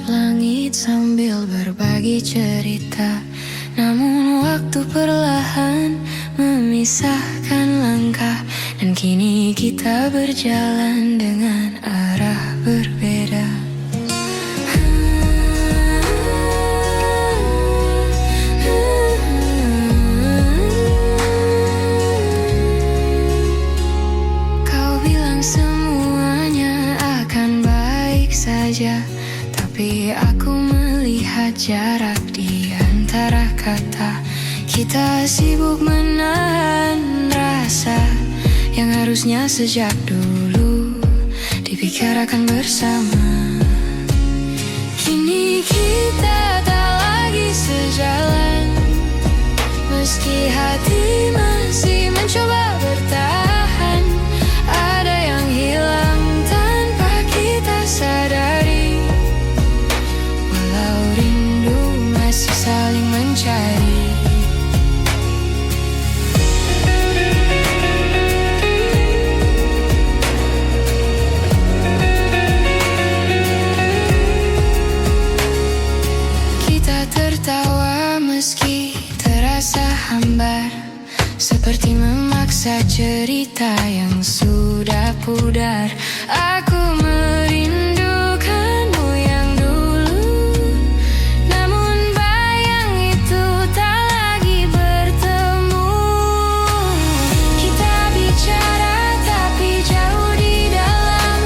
langit sambil berbagi cerita. Namun waktu perlahan memisahkan langkah, dan kini kita berjalan dengan arah berbeda. Kau bilang semuanya akan baik saja, tapi aku melihat jarak di antara kata. Kita sibuk menahan rasa yang harusnya sejak dulu dibicarakan bersama. Kini kita tak lagi sejalan, meski hati masih mencoba bertahan. Ada yang hilang tanpa kita sadari, walau rindu masih saling mencari. Kita tertawa meski terasa hambar, seperti memaksa cerita yang sudah pudar. Aku merindukanmu yang dulu, namun bayang itu tak lagi bertemu. Kita bicara tapi jauh di dalam,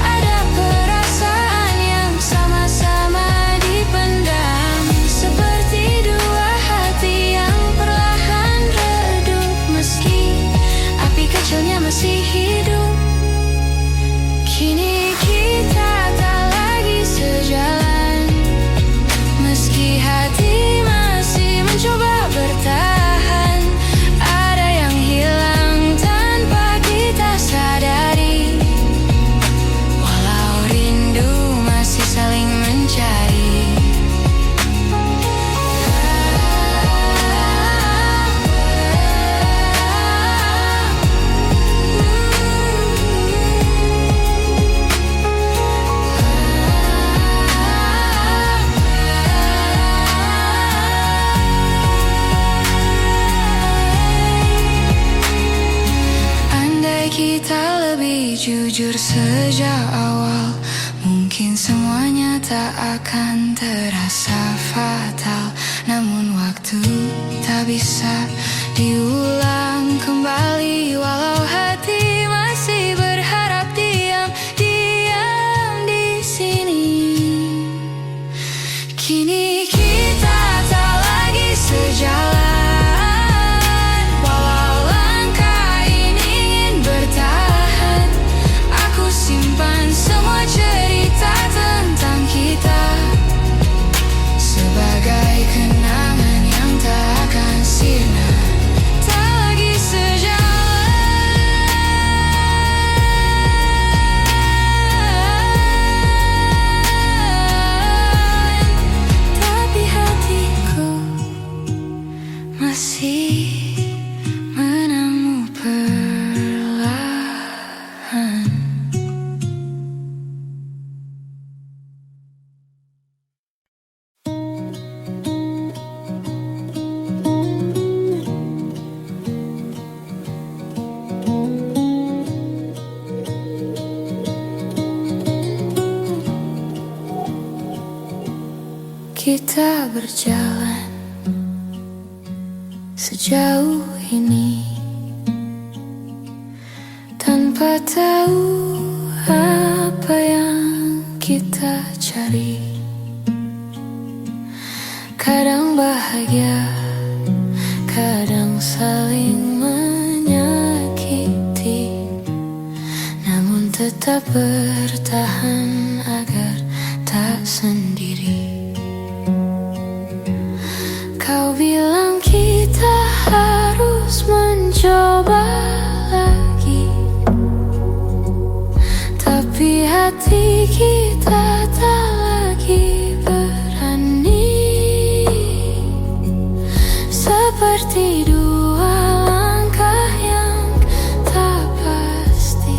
ada perasaan yang sama-sama dipendam, seperti dua hati yang perlahan redup, meski api kecilnya masih hidup. Kini kita tak lagi sejalan, meski hati masih mencoba bertahan. Ada yang hilang tanpa kita sadari, walau rindu masih saling mencari. Andai kita lebih jujur sejak awal, mungkin semuanya tak akan terasa fatal. Namun waktu tak bisa diulang kembali, walau hati masih berharap diam di sini. Kini kita tak lagi sejalan, walau langkah ini ingin bertahan. Aku simpan semua cerita tentang kita sebagai kenangan yang tak akan sirna. Tak lagi sejalan, tapi hatiku masih menemu perlahan. Kita berjalan sejauh ini tanpa tahu apa yang kita cari. Kadang bahagia, kadang saling menyakiti, namun tetap bertahan agar tak sendiri. Kau bilang kita harus mencoba lagi, tapi hati kita tak lagi berani. Seperti dua langkah yang tak pasti,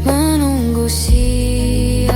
menunggu siang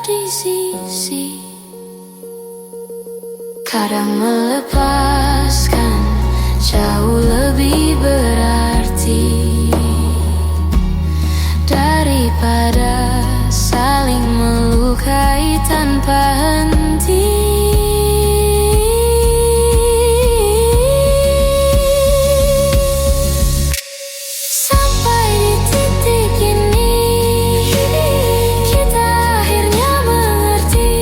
di sisi. Kadang melepaskan jauh lebih berarti daripada saling melukai tanpa henti. Sampai di titik ini kita akhirnya mengerti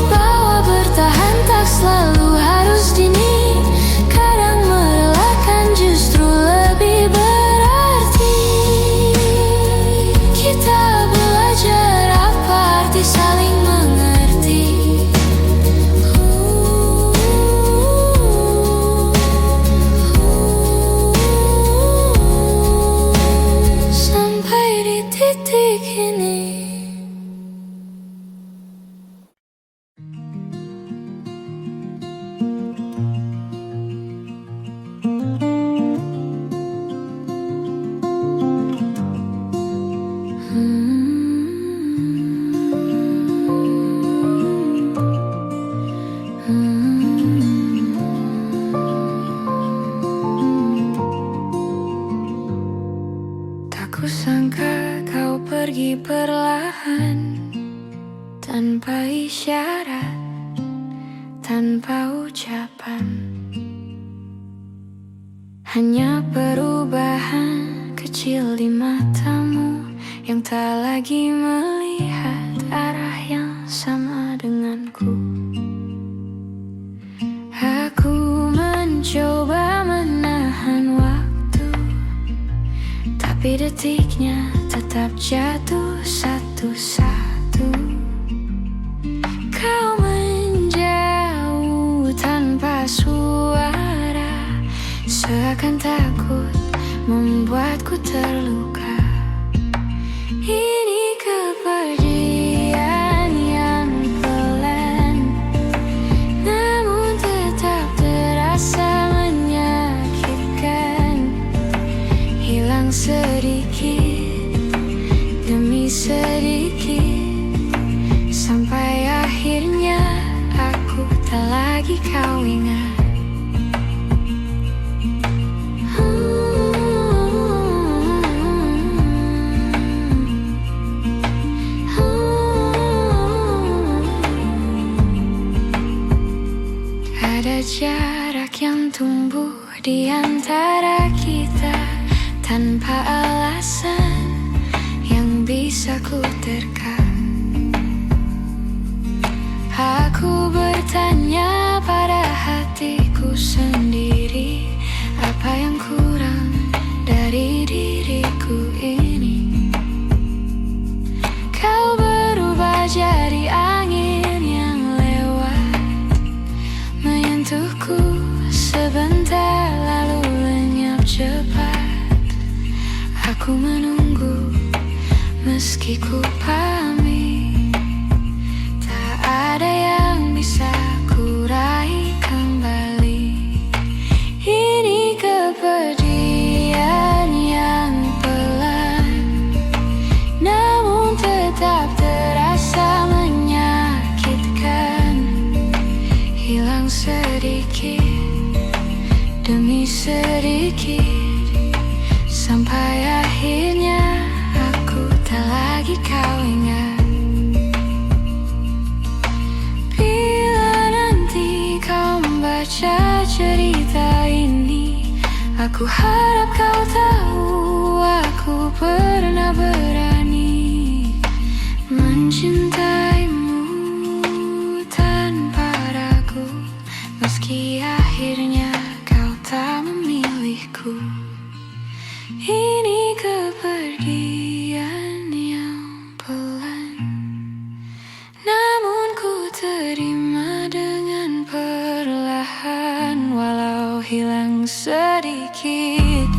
bahwa bertahan tak selalu harus dini. Kadang merelakan justru lebih berarti. Kita belajar apa arti saling mengerti. Sampai di titik ini. Tak kusangka kau pergi perlahan, tanpa isyarat, tanpa ucapan. Hanya perubahan kecil di matamu yang tak lagi melihat arah yang sama denganku. Aku mencoba menahan waktu, tapi detiknya tetap jatuh satu-satu. Kau menjauh tanpa suara, seakan takut membuatku terluka. Ini kepergian yang pelan, namun tetap terasa menyakitkan. Hilang sedikit demi sedikit, sampai akhirnya aku tak lagi kau ingat. Ada jarak yang tumbuh di antara kita tanpa alasan yang bisa ku terka. Aku bertanya pada hatiku sendiri, apa yang kurang dari diriku ini? Kau berubah jadi angin yang lewat, menyentuhku sebentar lalu lenyap cepat. Aku menunggu meski ku pamit, tak ada yang bisa ku raih kembali. Ini kepergian yang pelan, namun tetap terasa menyakitkan. Hilang sedikit demi sedikit, sampai akhirnya aku tak lagi kau ingat. Bila nanti kau membaca cerita ini, aku harap kau tahu aku pernah berani mencintaimu tanpa ragu, meski akhirnya kau tak memilihku. Ini kepergian yang pelan, namun ku terima dengan perlahan. Walau hilang sedikit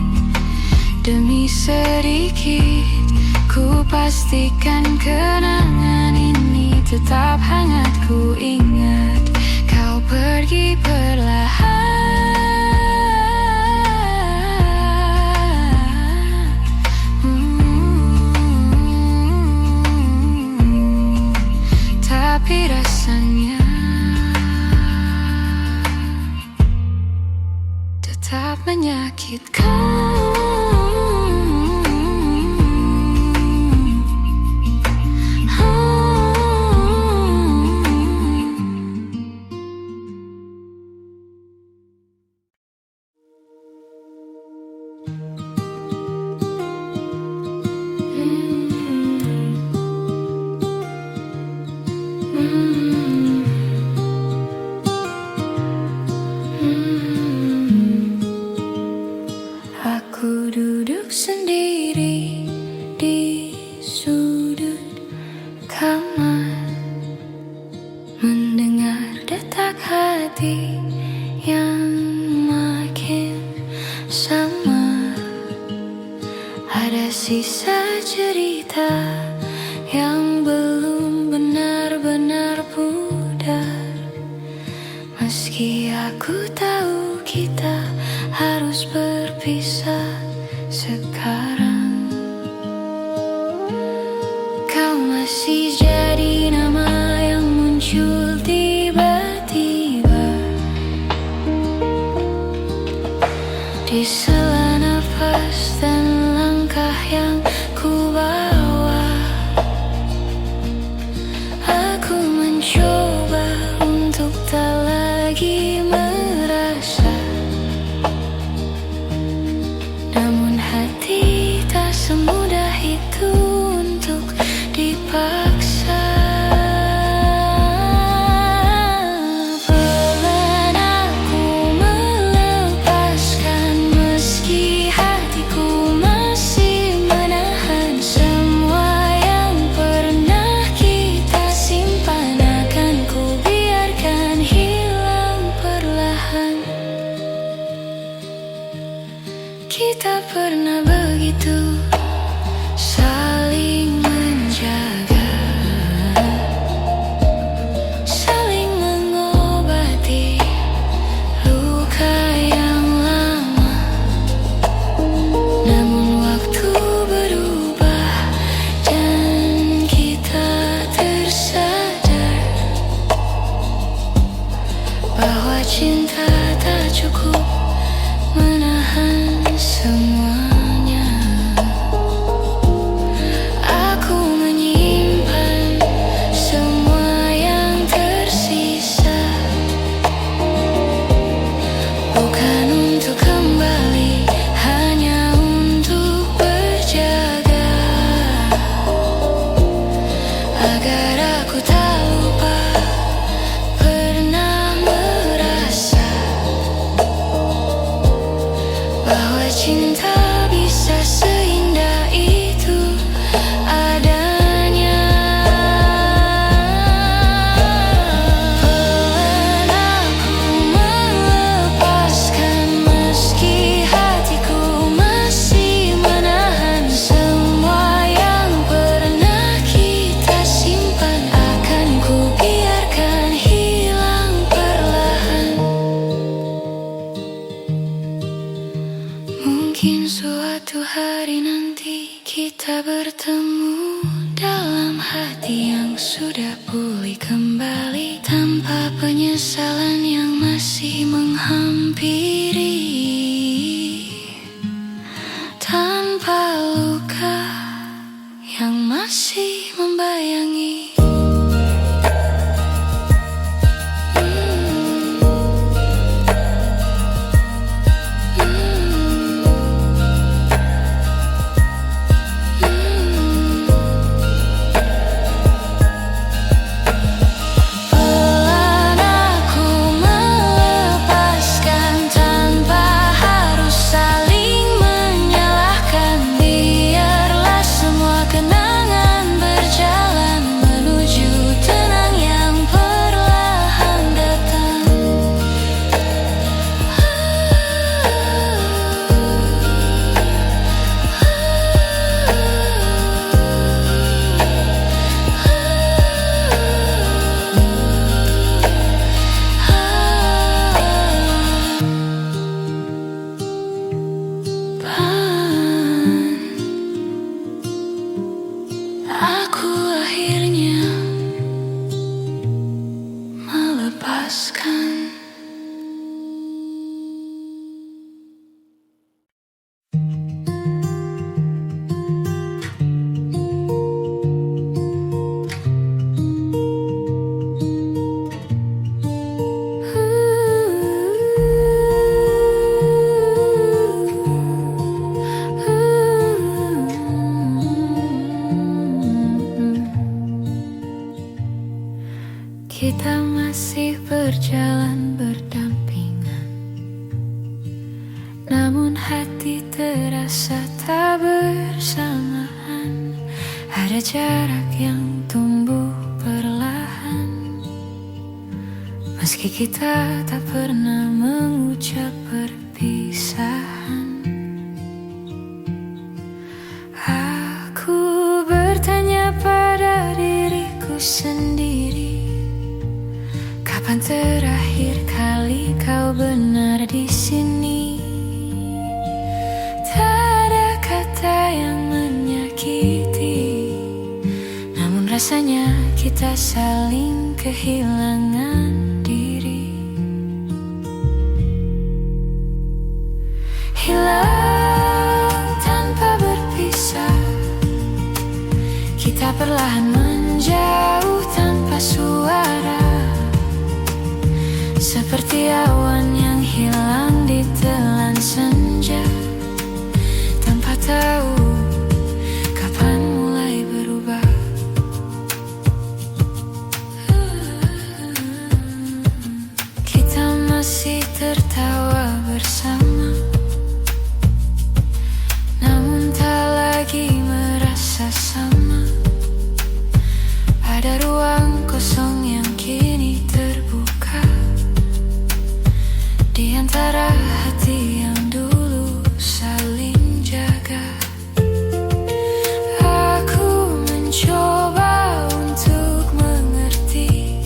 demi sedikit, ku pastikan kenangan ini tetap hangat. Ku ingat kau pergi perlahan. tapi rasanya tetap menyakitkan. Aku duduk sendiri di sudut kamar, mendengar detak hati yang makin samar. Ada sisa cerita yang belum benar-benar pudar. Meski aku tahu kita harus berpisah sekarang, kau masih jadi nama yang muncul tiba-tiba di sela nafas dan langkah yang ku bawa. Aku mencoba untuk tak lagi merasa, namun hati tak semudah itu untuk dipaksa. Pelan aku melepaskan, meski hatiku masih menahan semua yang pernah kita simpan. Akan ku biarkan hilang perlahan. Kita pernah begitu saling menjaga, saling mengobati luka yang lama. Namun waktu berubah dan kita tersadar bahwa cinta tak cukup menahan semuanya. Aku menyimpan semua yang tersisa, bukan untuk kembali, hanya untuk berjaga, agar aku tak lupa pernah merasa bahwa cinta bisa seindah itu adanya. Pelan aku melepaskan, meski hatiku masih menahan semua yang pernah kita simpan. Akan ku biarkan hilang perlahan. Mungkin suatu hari nanti kita bertemu dalam hati yang sudah pulih kembali, tanpa penyesalan yang masih menghampiri, tanpa luka yang masih membayangi. Pelan aku melepaskan tanpa Kita masih berjalan berdampingan, namun hati terasa tak bersamaan. Ada jarak yang tumbuh perlahan, meski kita tak pernah mengucap perpisahan. Aku bertanya pada diriku sendiri, kapan terakhir kali kau benar di sini? Tak ada kata yang menyakiti, namun rasanya kita saling kehilangan diri. Hilang tanpa berpisah, kita perlahan menjauh tanpa suara, seperti awan yang hilang di telan senja, tanpa tahu kapan mulai berubah. Kita masih tertawa bersama, namun tak lagi merasa sama. Ada ruang kosong yang kini terbuka di antara hati yang dulu saling jaga. Aku mencoba untuk mengerti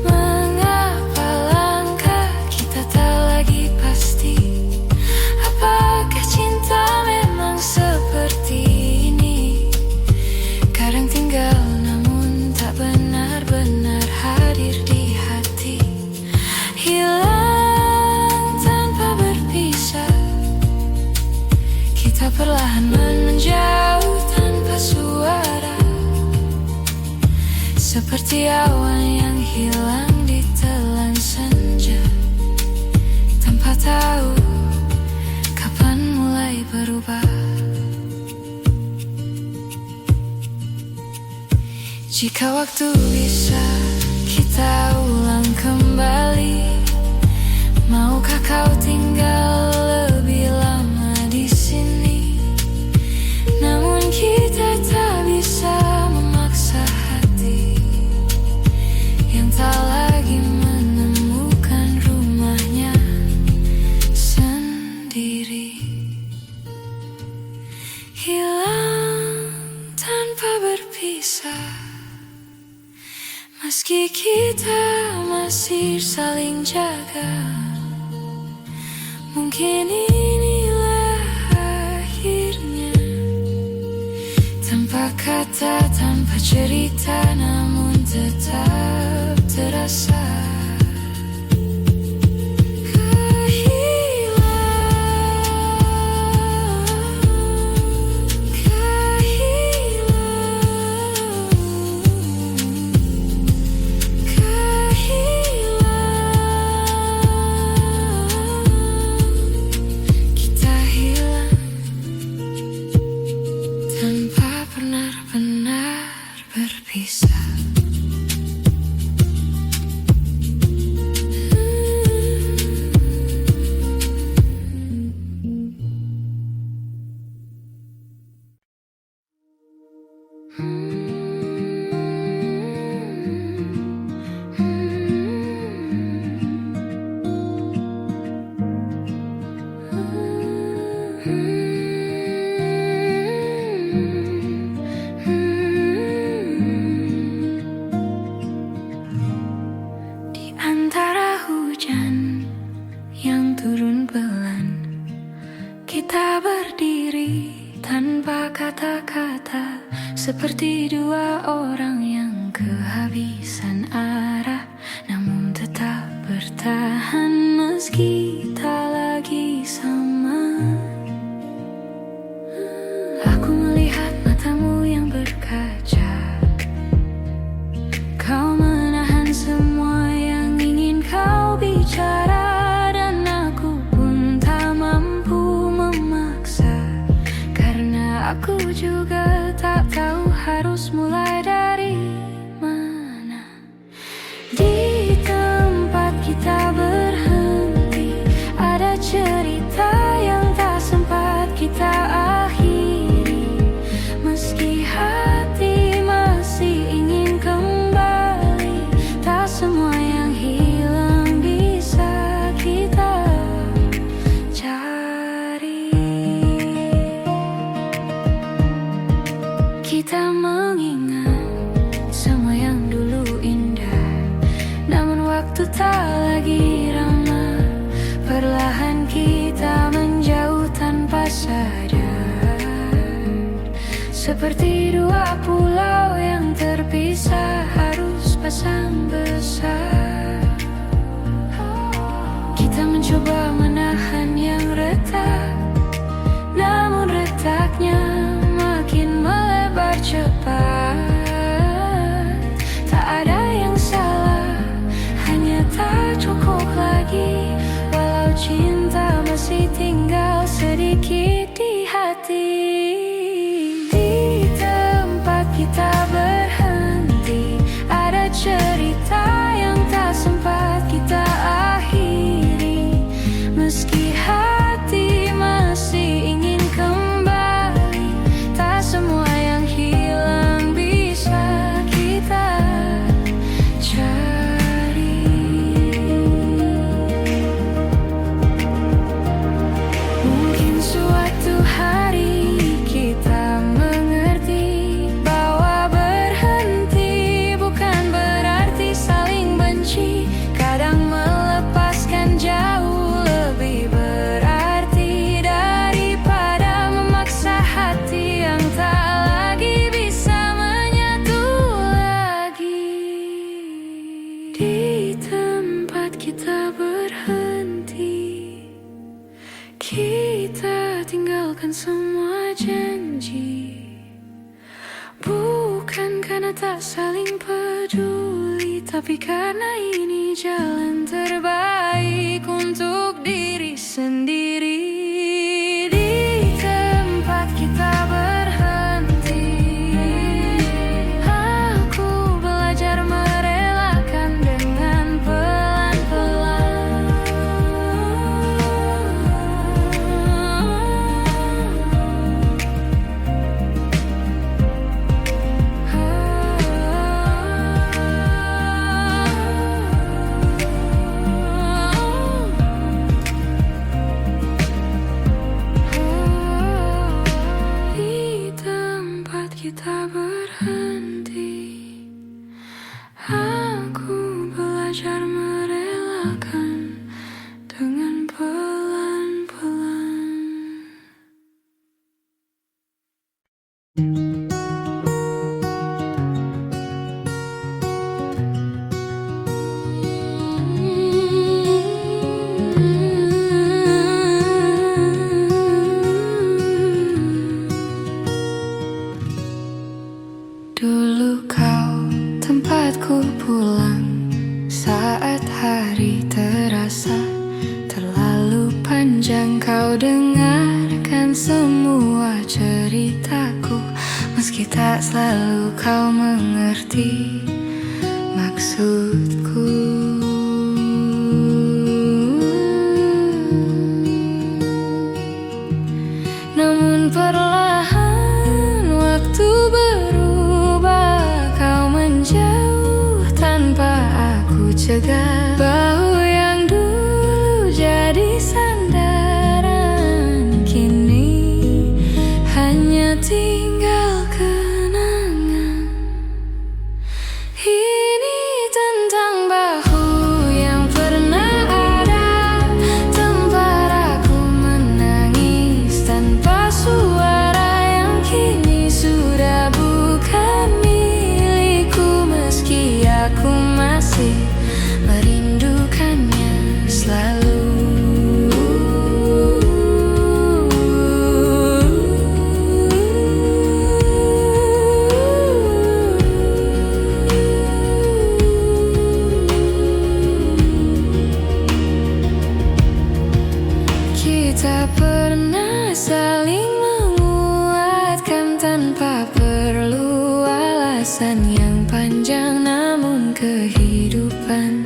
mengapa langkah kita tak lagi pasti. Apakah cinta memang seperti ini? Kadang tinggal namun tak benar-benar hadir di hati. Hilang tanpa berpisah, kita perlahan menjauh tanpa suara, seperti awan yang hilang di telan senja, tanpa tahu kapan mulai berubah. Jika waktu bisa kita ulang kembali, maukah kau tinggal lebih lama di sini? Namun kita tak bisa memaksa hati yang tak lagi menemukan rumahnya sendiri. Hilang tanpa berpisah, meski kita masih saling jaga. Mungkin inilah akhirnya, tanpa kata, tanpa cerita, namun tetap terasa. Tanpa benar-benar berpisah. Kita berdiri tanpa kata-kata, seperti dua orang yang kehabisan arah, namun tetap bertahan meski tak lagi sama. Aku melihat matamu yang berkaca, kau menahan semua yang ingin kau bicara. Aku juga tak tahu harus mulai dari mana. Seperti dua pulau yang terpisah harus pasang besar. Kita mencoba menahan yang retak, namun retaknya makin melebar cepat. Tak ada yang salah, hanya tak cukup lagi. Walau cinta masih tinggal sedikit di hati. Di tempat kita berhenti, ada cerita yang tak sempat kita akhiri. Meski hati masih ingin kembali, tak semua yang hilang bisa kita cari. Mungkin suatu hari kita mengerti bahwa berhenti bukan berarti saling benci. Kadang melepaskan jauh lebih berarti daripada memaksa hati yang tak lagi bisa menyatu lagi. Di tempat kita berhenti, kita tinggalkan semua janji. Bukan karena tak saling peduli, tapi karena ini jalan terbaik untuk diri sendiri. Di tempat kita berhenti, aku belajar merelakan dengan pelan-pelan. Di tempat kita berhenti, aku belajar merelakan dengan pelan-pelan. Dulu kau tempatku pulang saat hari terasa terlalu panjang. Kau dengarkan semua ceritaku, meski tak selalu kau mengerti maksudku. Namun perlahan waktu berubah, kau menjauh tanpa aku cegah. Bahu yang dulu jadi sandaran, kini hanya tinggal kenangan. Ini tentang bahu yang pernah ada, tempat aku menangis tanpa suara, yang kini sudah bukan milikku. Meski aku masih merindukannya selalu. Kita pernah saling menguatkan tanpa perlu alasan yang panjang. Namun kehidupan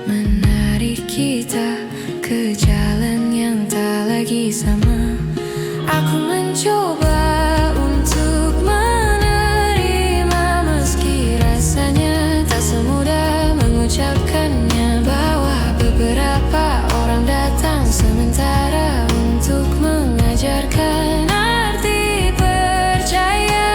menarik kita ke jalan yang tak lagi sama. Aku mencoba untuk menerima, meski rasanya tak semudah mengucapkannya. Bahwa beberapa orang datang sementara untuk mengajarkan arti percaya.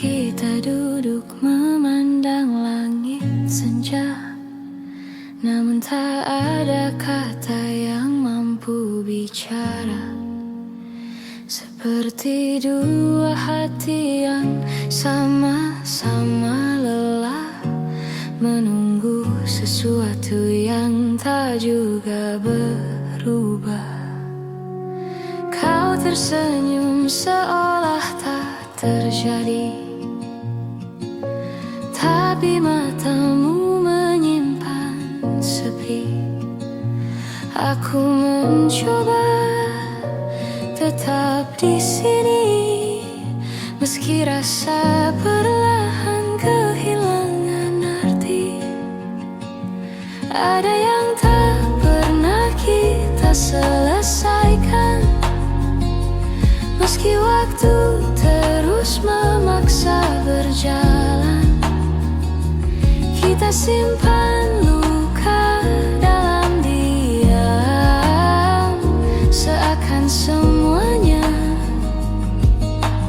Kita duduk memandang langit senja, namun tak ada kata yang mampu bicara. Seperti dua hati yang sama-sama lelah, menunggu sesuatu yang tak juga berubah. Kau tersenyum seolah tak terjadi, tapi matamu menyimpan sepi. Aku mencoba tetap di sini, meski rasa perlahan kehilangan arti. Ada yang tak pernah kita selesaikan, meski waktu terus memaksa berjalan. Kita simpan luka dalam diam, seakan semuanya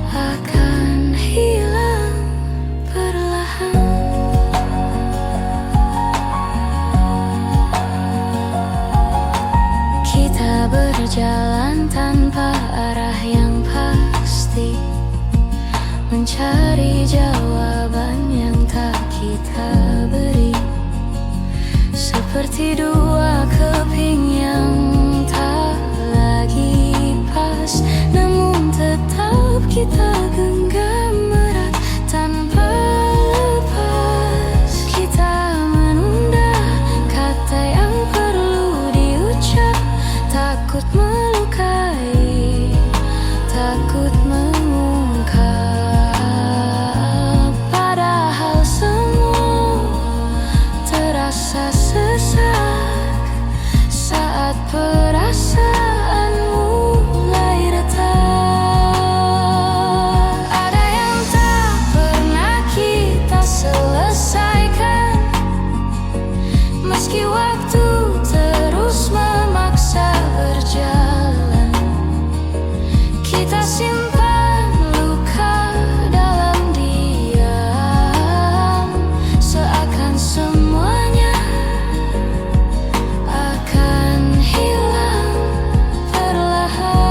akan hilang perlahan. Kita berjalan tanpa arah yang pasti, mencari jawaban yang tak kita beri. Seperti dua keping yang tak lagi pas, namun tetap kita genggam erat tanpa lepas. Kita menunda kata yang perlu diucap, takut melukai, takut mengungkap. Padahal semua terasa sesak saat perasaan mulai retak. Ada yang tak pernah kita selesaikan, meski waktu terus memaksa berjalan. Kita simpan luka dalam diam, seakan semuanya akan hilang perlahan.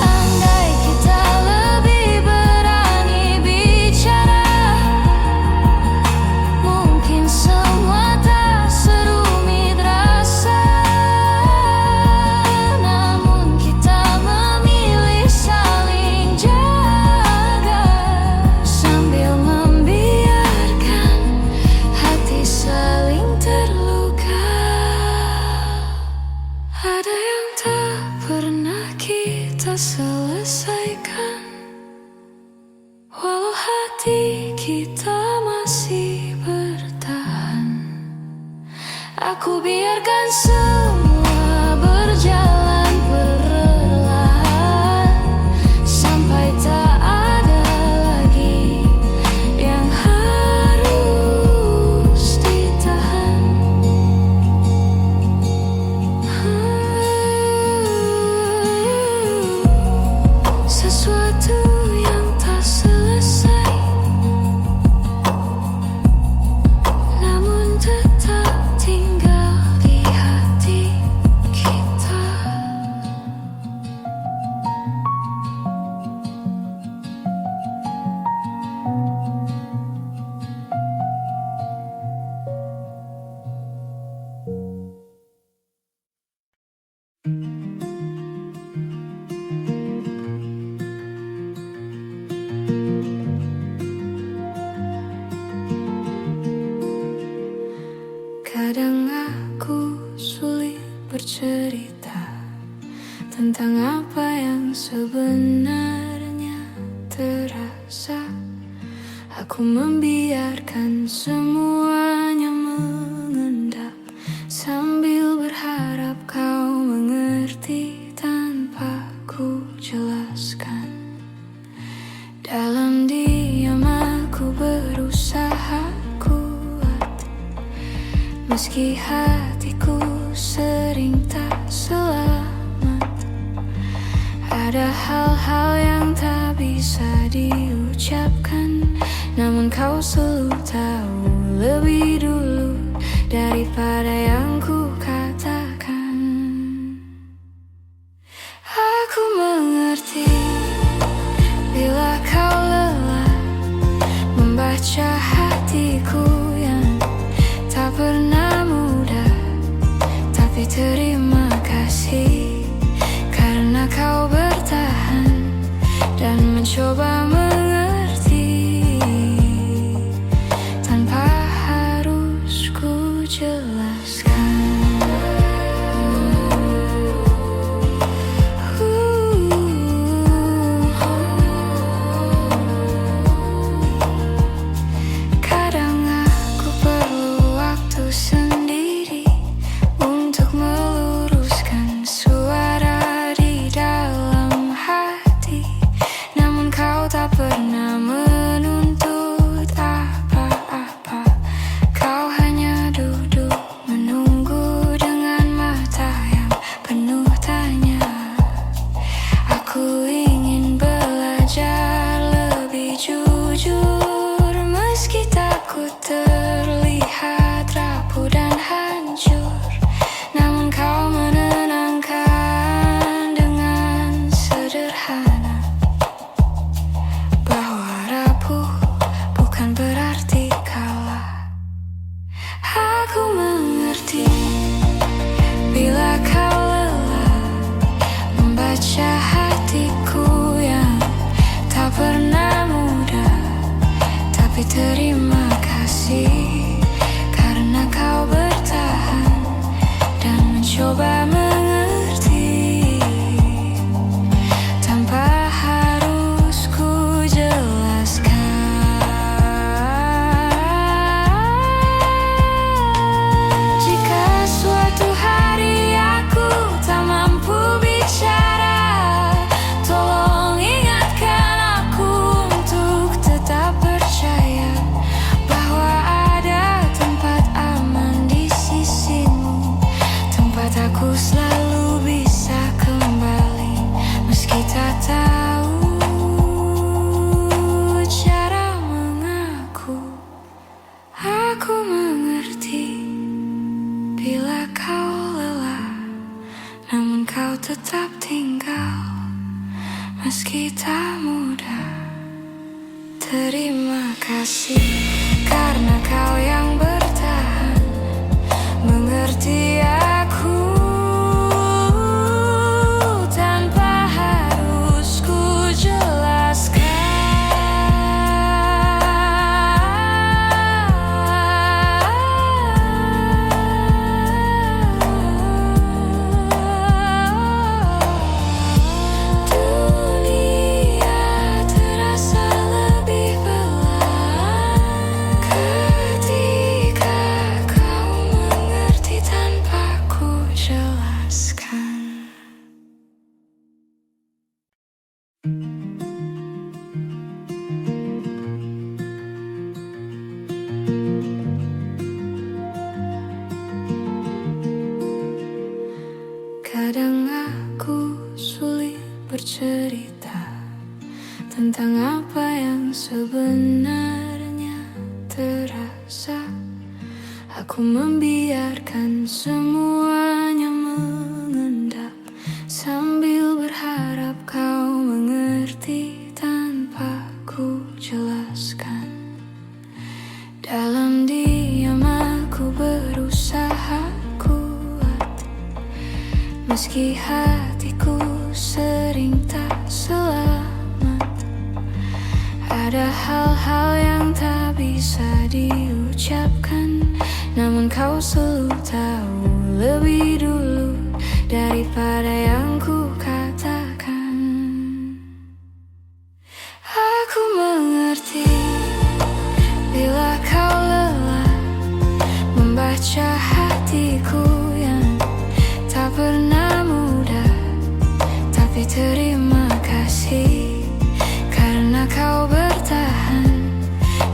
Andai kita lebih berani bicara, mungkin semua tak serumit rasa. Namun kita memilih saling jaga, sambil membiarkan hati saling terluka. Ada yang tak pernah kita selesaikan, walau hati kita masih bertahan. Aku biarkan semua berjalan perlahan, sampai tak ada lagi yang harus ditahan. Sesuatu yang tak selesai, namun tetap tinggal di hati kita. Kadang aku sulit bercerita tentang apa yang sebenarnya terasa. Aku membiarkan semuanya mengendap, sambil berharap kau mengerti tanpa ku jelaskan. Dalam diam aku berusaha kuat, meski hatiku sering tak selamat. Ada hal-hal yang tak bisa diucapkan, namun kau selalu tahu lebih dulu daripada yang ku katakan. Aku mengerti bila kau lelah membaca hatiku yang tak pernah mudah. Tapi terima kasih karena kau bertahan dan mencoba mengerti tanpa harus ku jelaskan. Kadang aku perlu waktu sendiri untuk meluruskan suara di dalam hati, namun kau tak pernah menuntut apa-apa. Kau hanya duduk menunggu dengan mata yang penuh tanya. Aku ingin belajar lebih jujur, meski takut terlihat rapuh dan hancur. Namun kau menenangkan dengan sederhana bahwa rapuh bukan berarti kalah. Aku mengerti bila kau lelah membaca hatiku yang tak pernah mudah. Tapi terima kasih karena kau bertahan dan mencoba mengerti tanpa harus ku jelaskan. Jika suatu hari aku tak mampu bicara, tolong ingatkan aku untuk tetap percaya bahwa ada tempat aman di sisimu, tempat aku selalu bisa kembali meski tak tahu cara mengaku. Aku mengerti bila kau lelah, namun kau tetap tinggal meski tak mudah. Terima kasih karena kau yang bertahan mengerti aku tanpa harus ku jelaskan. Dunia terasa lebih pelan ketika kau mengerti tanpa ku jelaskan. Kadang aku sulit bercerita tentang apa yang sebenarnya terasa. Aku membiarkan semuanya mengendap sambil berharap kau mengerti tanpa ku jelaskan. Dalam diam aku berusaha kuat, meski hatiku sering tak selamat. Ada hal-hal yang tak bisa diucapkan, namun kau selalu tahu lebih dulu daripada yang ku katakan. Aku mengerti bila kau lelah membaca hatiku yang tak pernah mudah. Tapi terima kasih karena kau bertahan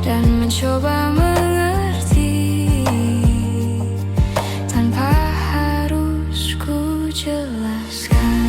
dan mencoba mengerti tanpa harus ku jelaskan.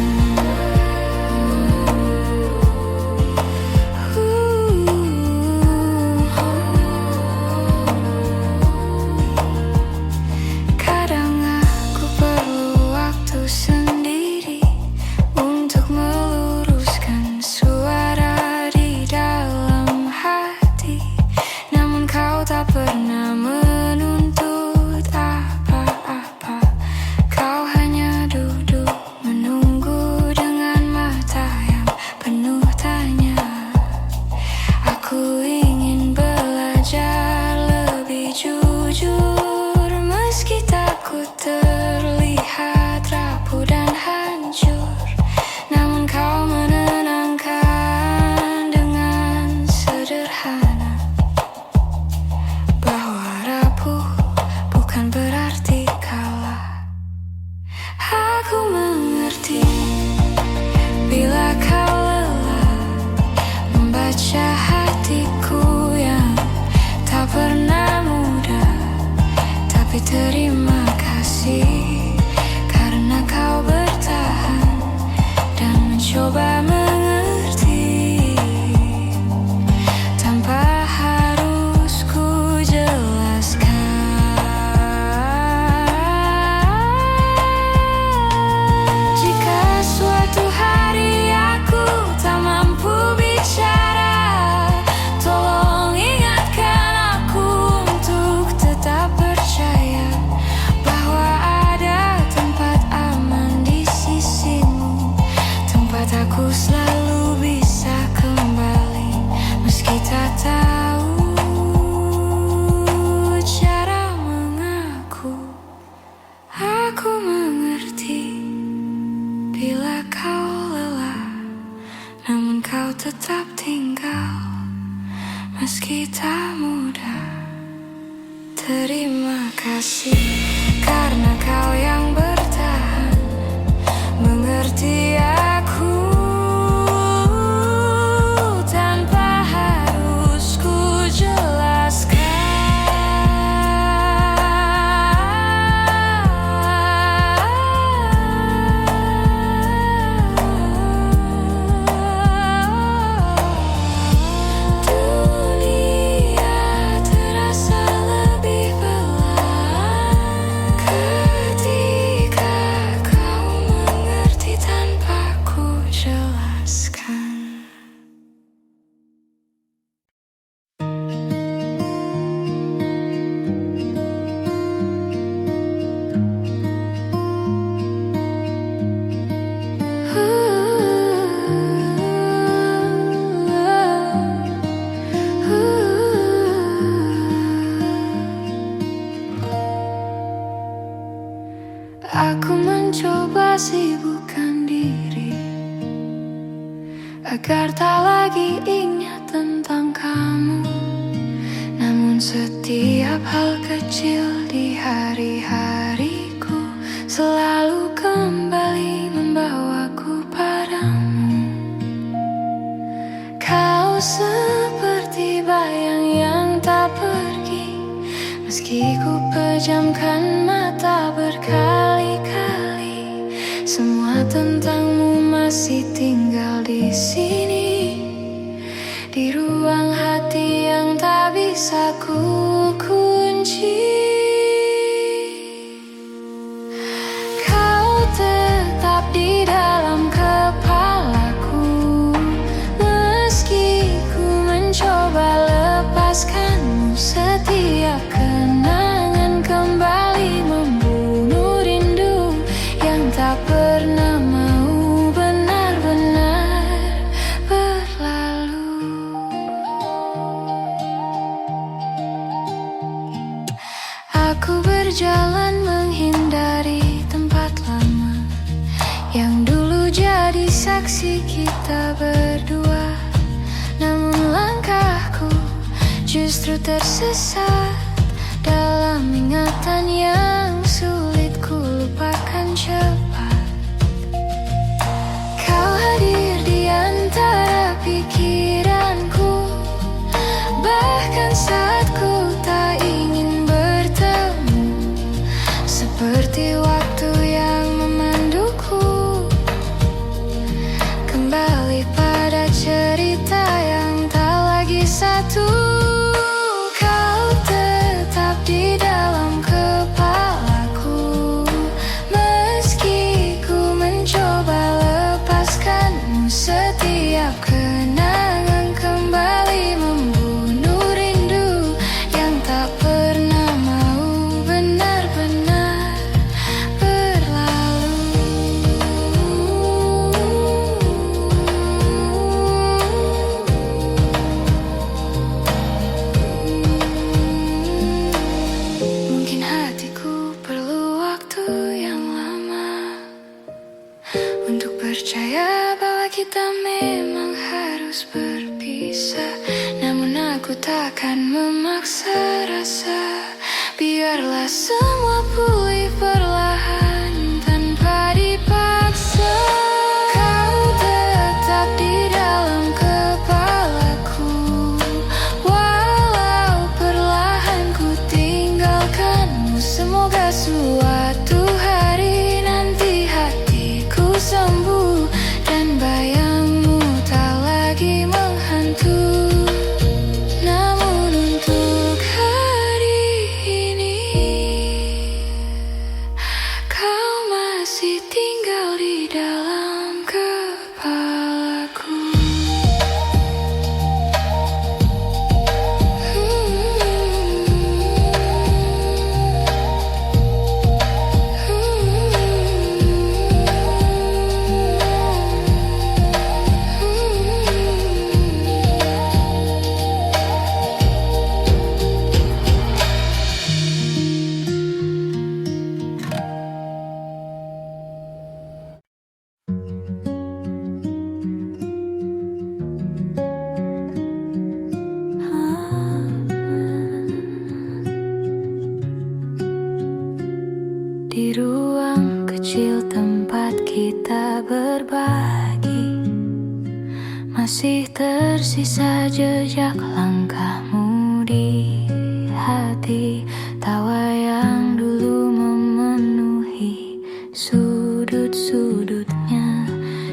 terima kasih karena kau bertahan dan mencoba mengerti tanpa harus ku jelaskan. Jika suatu hari aku tak mampu bicara, tolong ingatkan aku untuk tetap percaya bahwa ada tempat aman di sisimu, tempat aku selalu bisa kembali meski tak tahu cara mengaku. Aku mengerti bila kau lelah, namun kau tetap tinggal meski tak mudah. Terima kasih karena kau yang bertahan, mengerti aku tanpa harus ku jelaskan. Dunia terasa lebih pelan ketika kau mengerti tanpa ku jelaskan. Aku mencoba sibukkan diri agar tak lagi ingat tentang kamu. Namun setiap hal kecil di hari-hariku selalu kembali membawaku padamu. Kau seperti bayang yang tak pergi, meski ku pejamkan mata berkali-kali. Semua tentangmu masih tinggal di sini, di ruang hati yang tak bisa ku kunci. Kau tetap di dalam kepalaku, meski ku mencoba lepaskanmu. Setiap kenangan kembali membunuh rindu yang tak pernah mau benar-benar berlalu. Aku berjalan menghindari tempat lama yang dulu jadi saksi kita berdua. Namun langkahku justru tersesat dalam ingatan yang sulit ku lupakan cepat. Kau hadir di antara pikiranku, bahkan saat ku tak ingin bertemu. Seperti waktu yang memanduku kembali pada cerita yang tak lagi satu. Kau tetap di dalam kepalaku, meski ku mencoba lepaskanmu. Setiap kenangan kembali membunuh rindu yang tak pernah mau benar-benar berlalu. Mungkin hatiku perlu waktu yang lama untuk percaya bahwa kita memang harus berpisah. Namun aku takkan memaksa rasa, biarlah semua pulih perlahan tanpa dipaksa. Kau tetap di dalam kepalaku, walau perlahan ku tinggalkanmu. Semua Masih tersisa jejak langkahmu di hati. Tawa yang dulu memenuhi sudut-sudutnya,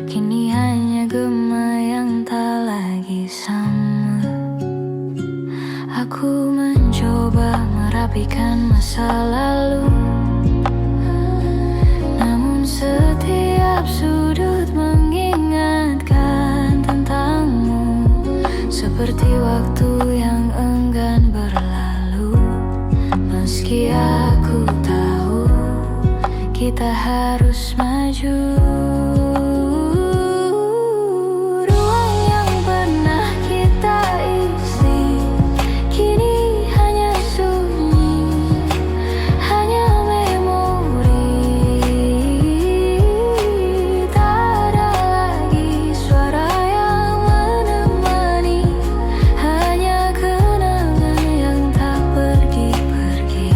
kini hanya gema yang tak lagi sama. Aku mencoba merapikan masa lalu, namun setiap sudut mengingatkan tentangmu, seperti waktu yang enggan berlalu. Meski aku tahu kita harus maju, ruang yang pernah kita isi kini hanya sunyi, hanya memori. Tak ada lagi suara yang menemani, hanya kenangan yang tak pergi-pergi.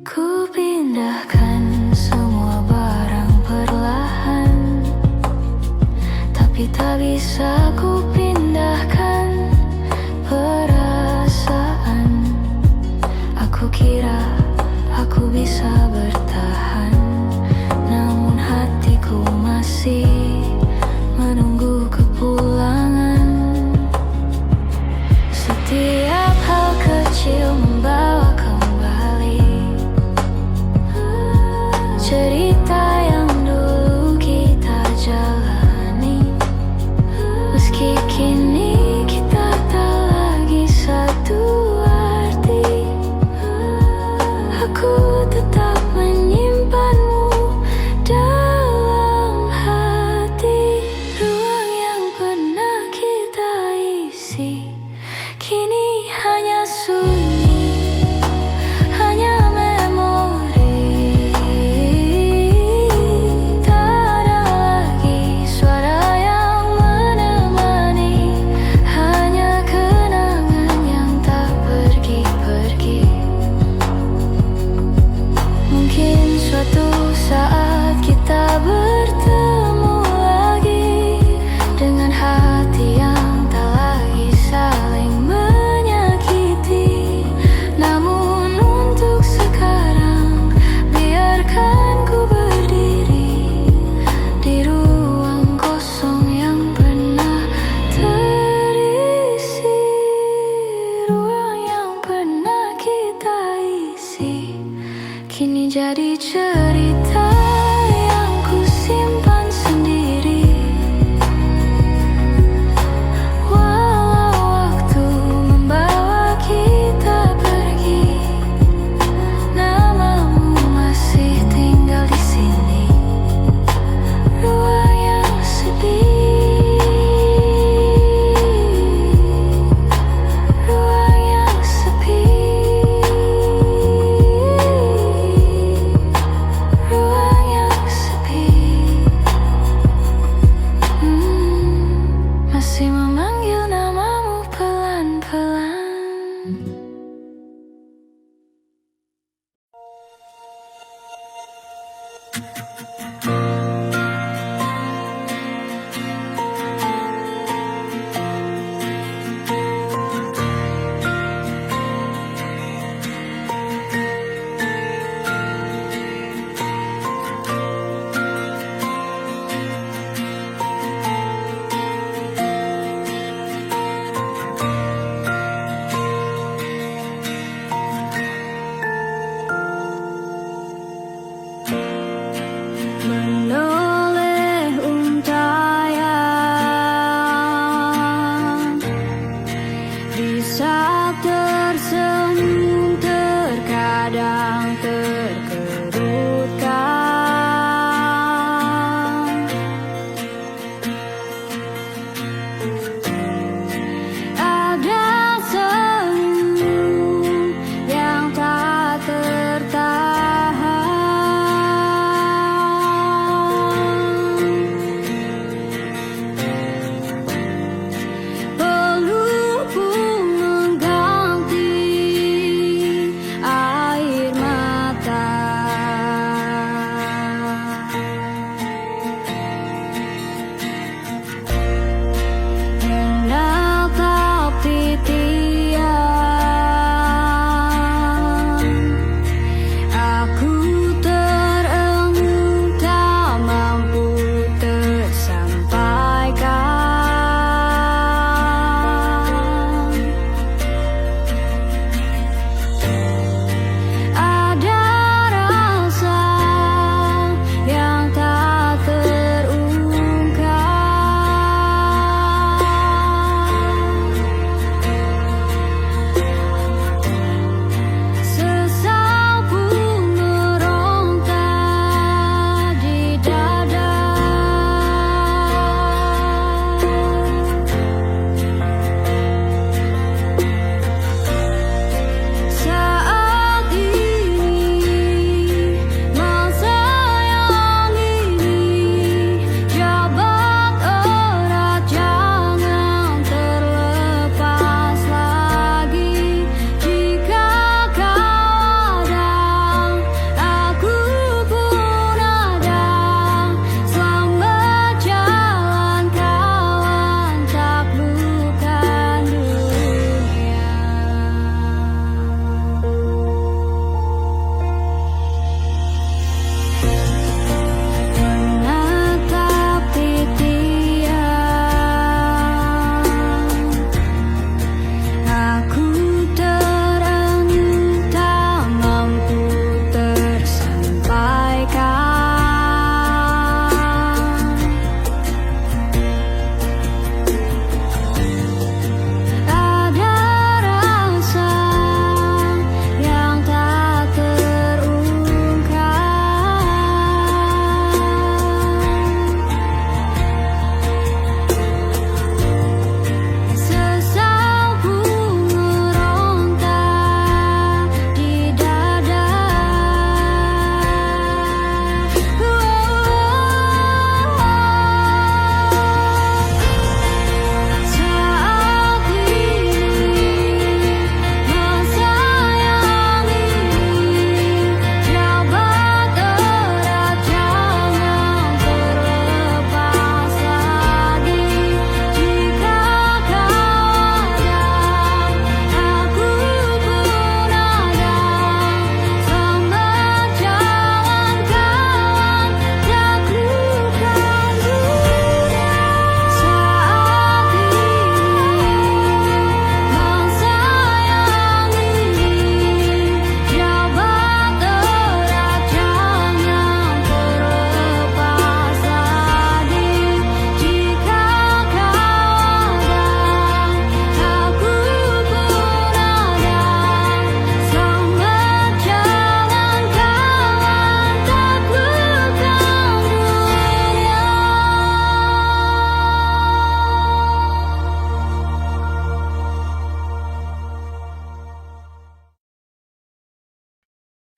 Ku pindahkan semua barang perlahan, tapi tak bisa ku pindahkan perasaan. Aku kira aku bisa bertahan, namun hatiku masih menunggu kepulangan. Setiap hal kecil membawa kembali cerita yang dulu kita jalani. Meski kini kita tak lagi satu arti, aku tetap menyimpanmu dalam hati. Ruang yang pernah kita isi kini hanya sunyi, hanya memori. Tak ada lagi suara yang menemani, hanya kenangan yang tak pergi-pergi. Mungkin suatu saat kita bertemu lagi dengan hati yang tak lagi saling menyakiti. Namun untuk sekarang, biarkan ku berdiri di ruang kosong yang pernah terisi. Ruang yang pernah kita isi kini jadi cerita yang ku simpan sendiri. Walau waktu membawa kita pergi, namamu masih tinggal di sini. Ruang yang sepi, ruang yang sepi, ruang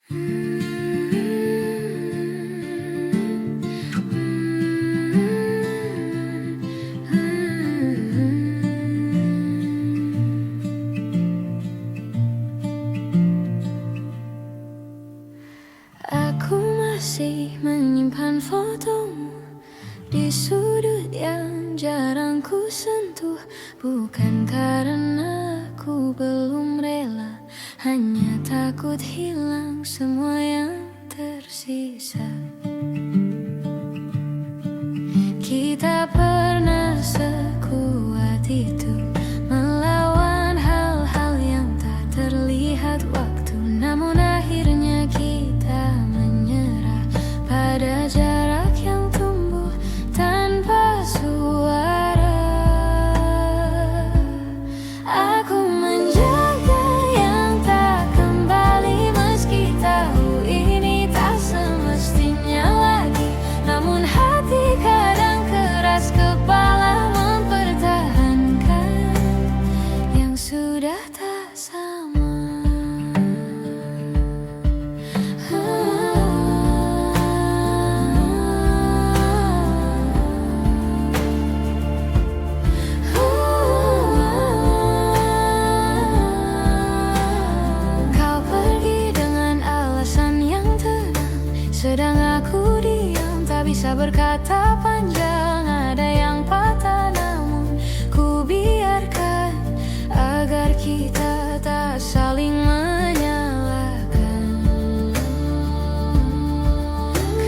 Aku masih menyimpan fotomu di sudut yang jarang ku sentuh. Bukan karena aku belum rela, hanya takut hilang semua yang tersisa. Kita pernah sekuat itu melawan hal-hal yang tak terlihat waktu. Namun akhirnya kita menyerah pada jarak yang tumbuh tanpa suara. Aku menjaga yang tak kembali, meski tahu ini tak semestinya lagi. Namun hati kadang keras kepala mempertahankan yang sudah tak sama. Kau pergi dengan alasan yang tenang, sedang aku diam, tak bisa berkata panjang. Ada yang patah namun ku biarkan, agar kita tak saling menyalahkan.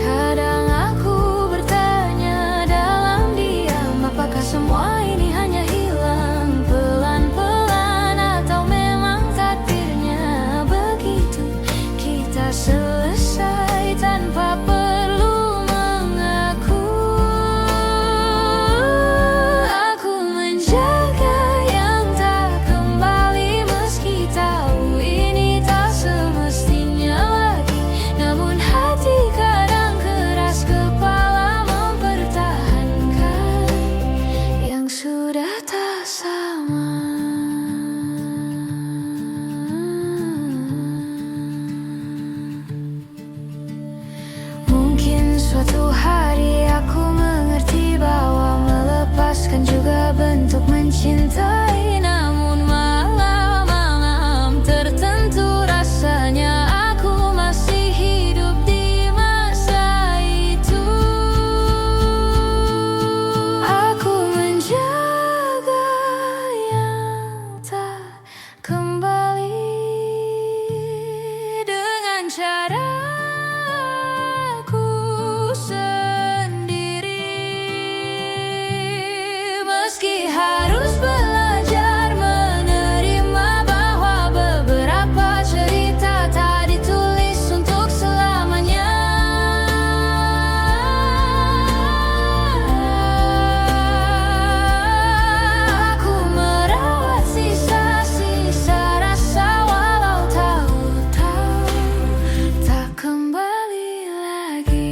Kadang aku bertanya dalam diam, apakah semua ini hanya hilang pelan-pelan, atau memang takdirnya begitu. Kita selesai tanpa perlu mengaku. Aku menjaga yang tak kembali, meski tahu ini tak semestinya lagi. Namun hati kadang keras kepala mempertahankan yang sudah tak sama. Mungkin suatu hari aku mengerti bahwa melepaskan juga bentuk mencintai. Namun malam-malam tertentu rasanya aku masih hidup di masa itu. Aku menjaga yang tak kembali dengan caraku sendiri, meski harus belajar menerima bahwa beberapa cerita tak ditulis untuk selamanya. Aku merawat sisa-sisa rasa, walau tahu-tahu tak kembali lagi.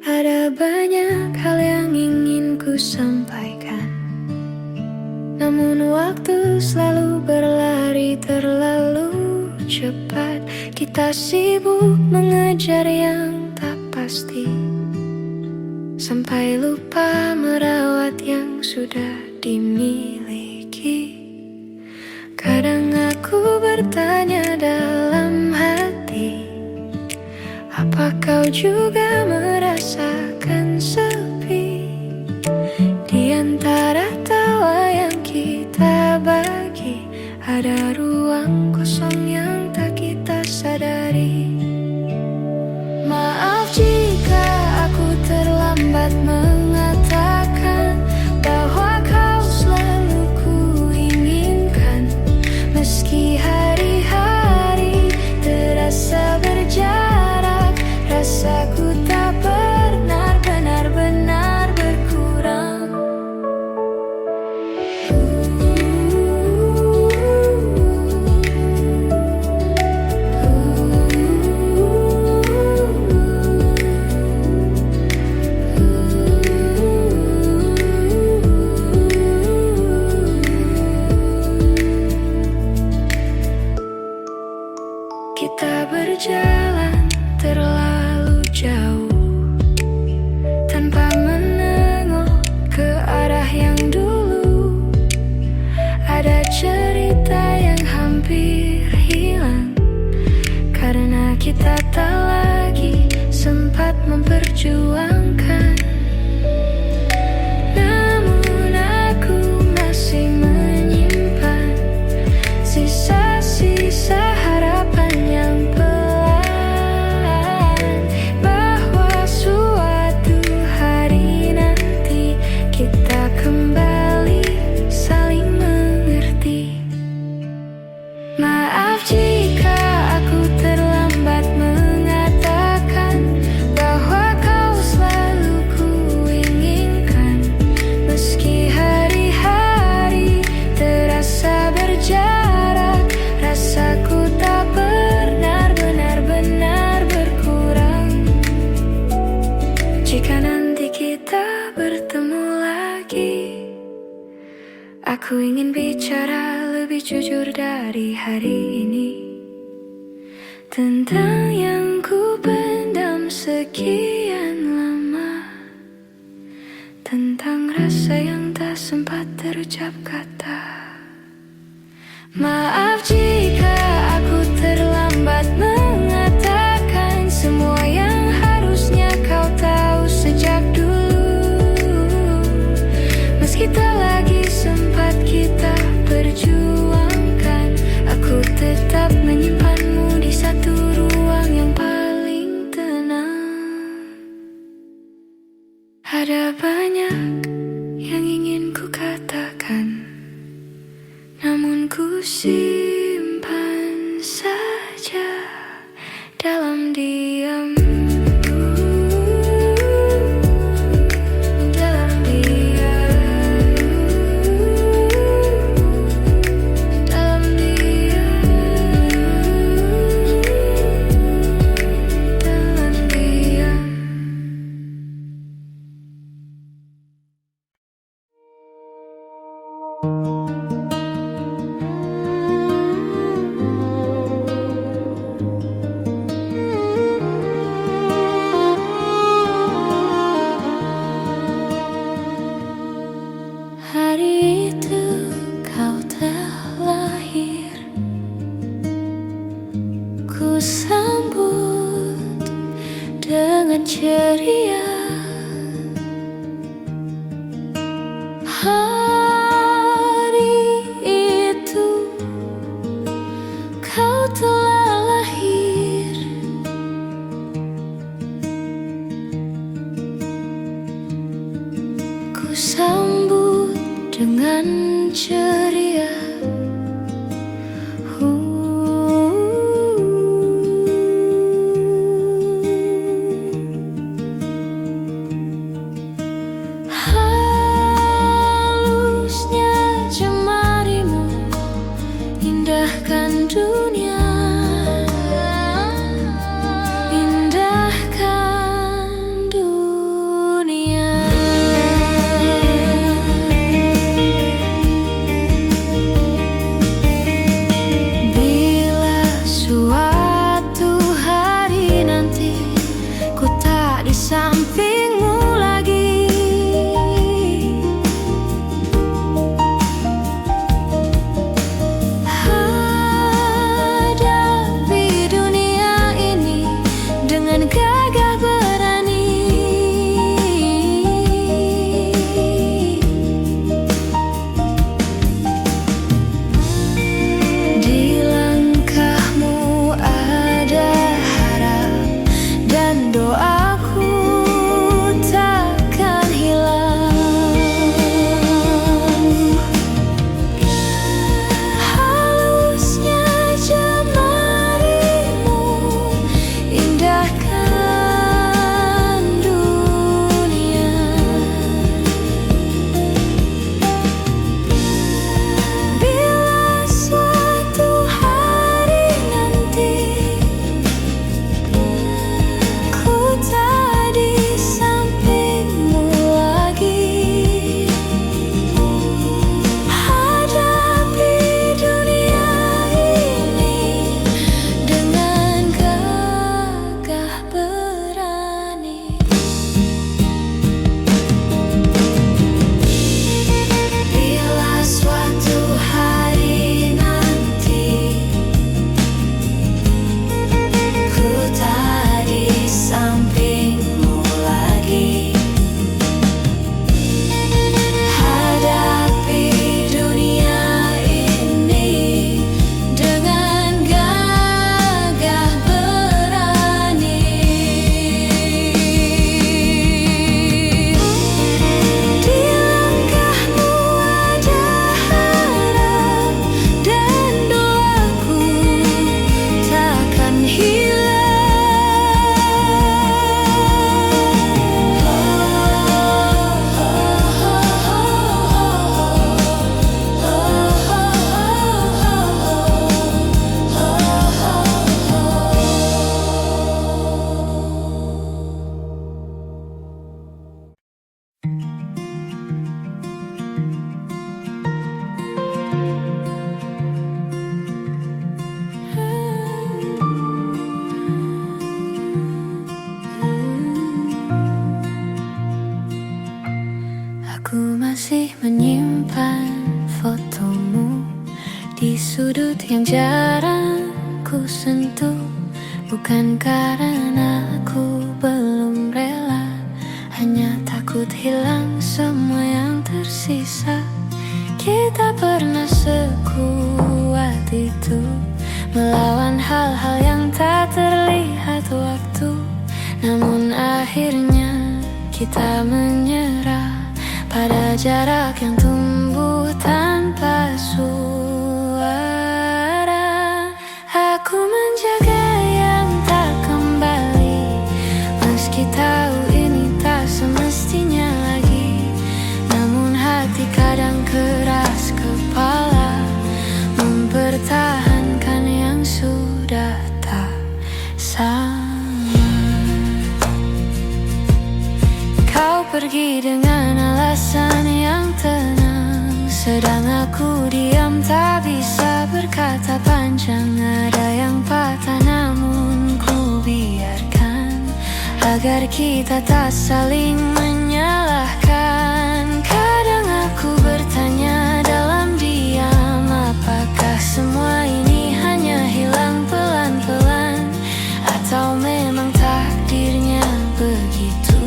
Ada banyak hal yang ingin ku sampaikan, namun waktu selalu berlari terlalu cepat. Kita sibuk mengejar yang tak pasti, sampai lupa merawat yang sudah dimiliki. Kadang aku bertanya dalam hati, apa kau juga merasakan sepi? Di antara tawa yang kita bagi, ada ruang kosong yang tak kita sadari. Maaf jika aku terlambat mengatakan bahwa kau selalu ku inginkan, meski hari-hari terasa berjarak. jujur dari hari ini, tentang yang ku pendam sekian lama, tentang rasa yang tak sempat terucap kata. Maaf jika aku terlambat mengatakan semua yang harusnya kau tahu sejak dulu. Meski tak lagi sempat kita perjuangkan, aku tetap menyimpanmu di satu ruang yang paling tenang. Ada banyak yang ingin ku katakan, namun ku simpan saja dalam diam. Dalam diam. Dalam diam. Dalam diam. Hari itu kau telah lahir, ku sambut dengan ceria. Hari itu kau telah lahir, ku sambut dengan ceria. Halusnya jemarimu indahkan dunia, indahkan dunia. Bila suatu hari nanti ku tak di sampingmu lagi, hadapi dunia ini dengan gagah berani. Di langkahmu ada harap dan doaku takkan hilang. Halusnya jemarimu indahkan dunia. Bila suatu hari nanti ku lembut yang jarang ku sentuh. Bukan karena aku belum rela, hanya takut hilang semua yang tersisa. Kita pernah sekuat itu, melawan hal-hal yang tak terlihat waktu. Namun akhirnya kita menyerah pada jarak yang tumbuh tanpa suara. Aku menjaga yang tak kembali, meski tahu ini tak semestinya lagi. Namun hati kadang keras kepala, mempertahankan yang sudah tak sama. Kau pergi dengan alasan yang tenang, sedang aku diam tak bisa berkata panjang. Ada yang patah namun ku biarkan, agar kita tak saling menyalahkan. Kadang aku bertanya dalam diam, apakah semua ini hanya hilang pelan-pelan, atau memang takdirnya begitu?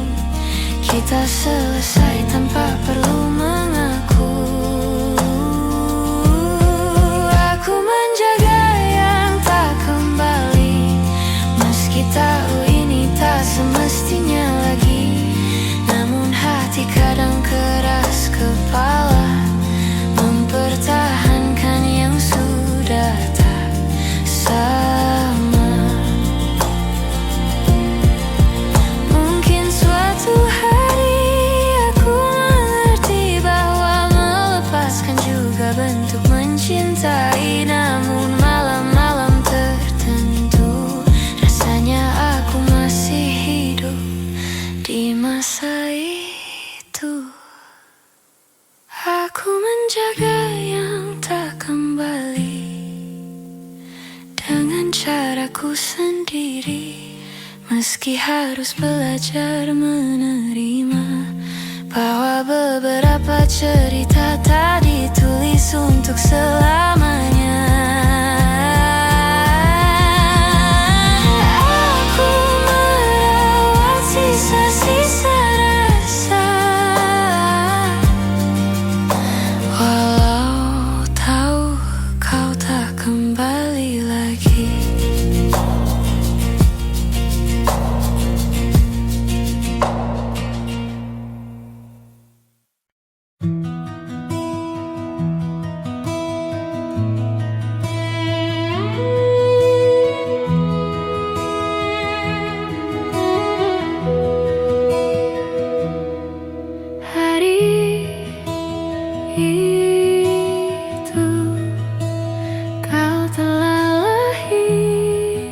Kita selesai tanpa perlu mengaku. Aku menjaga yang tak kembali, meski tahu ini tak semestinya lagi. Namun hati kadang keras kepala, mempertahankan yang sudah tak sama. Mungkin suatu hari aku mengerti bahwa melepaskan juga bentuk mencintai. Namun malam-malam tertentu rasanya aku masih hidup di masa itu. Aku menjaga yang tak kembali dengan caraku sendiri, meski harus belajar menerima bahwa beberapa cerita tak ditulis untuk selamanya. Aku merawat sisa-sisa rasa, walau tahu kau tak kembali lagi. Hari itu kau telah lahir,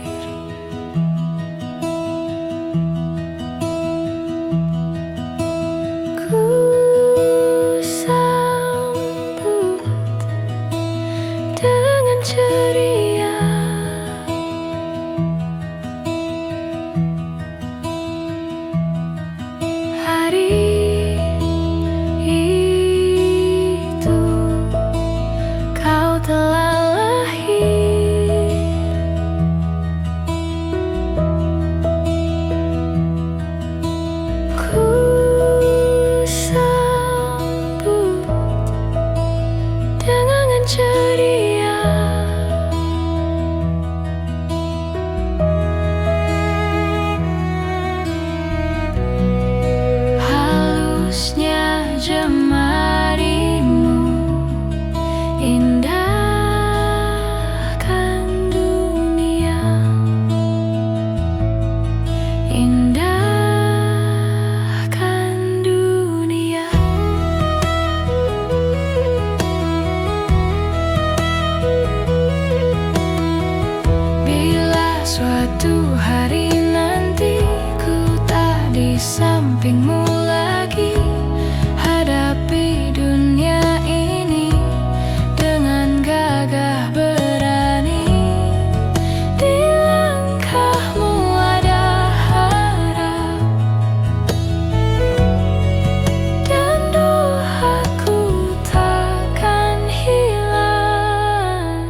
ku sambut dengan ceria. Hari itu kau telah lahir, ku sambut dengan ceria. Halusnya jemarimu, indahkan dunia, indahkan dunia. Bila suatu hari nanti ku tak di sampingmu lagi, hadapi dunia ini dengan gagah berani. Di langkahmu ada harap, dan doaku takkan hilang.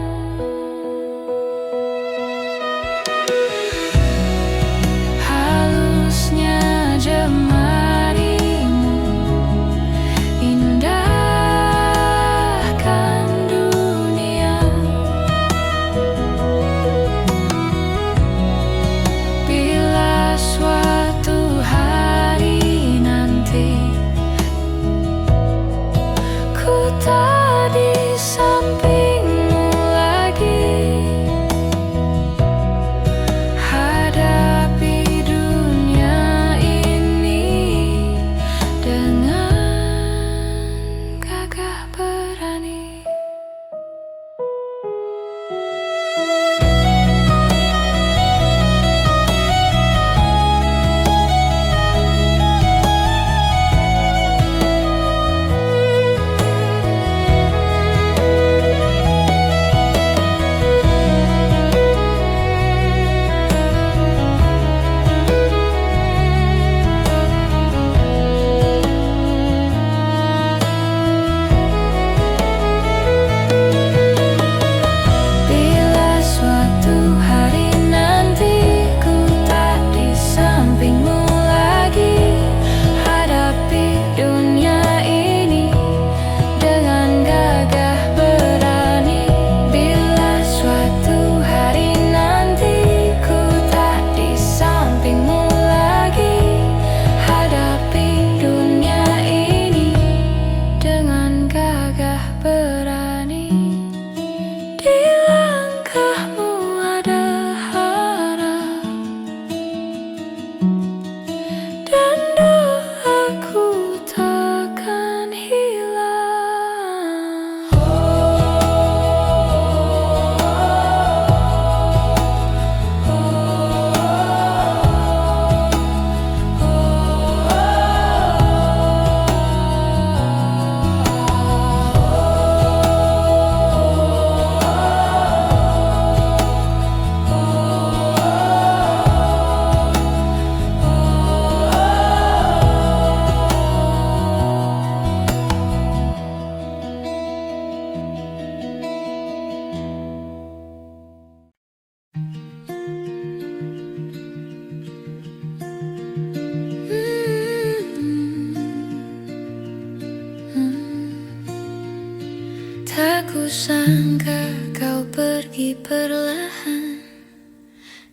kusangka kau pergi perlahan,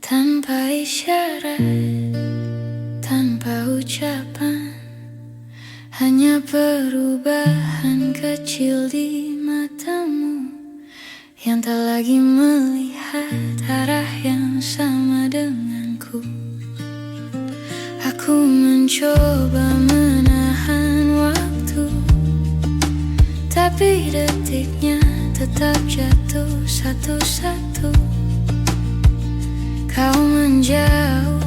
tanpa isyarat, tanpa ucapan. Hanya perubahan kecil di matamu yang tak lagi melihat arah yang sama denganku. Aku mencoba menahan waktu, tapi detiknya tetap jatuh satu-satu. Kau menjauh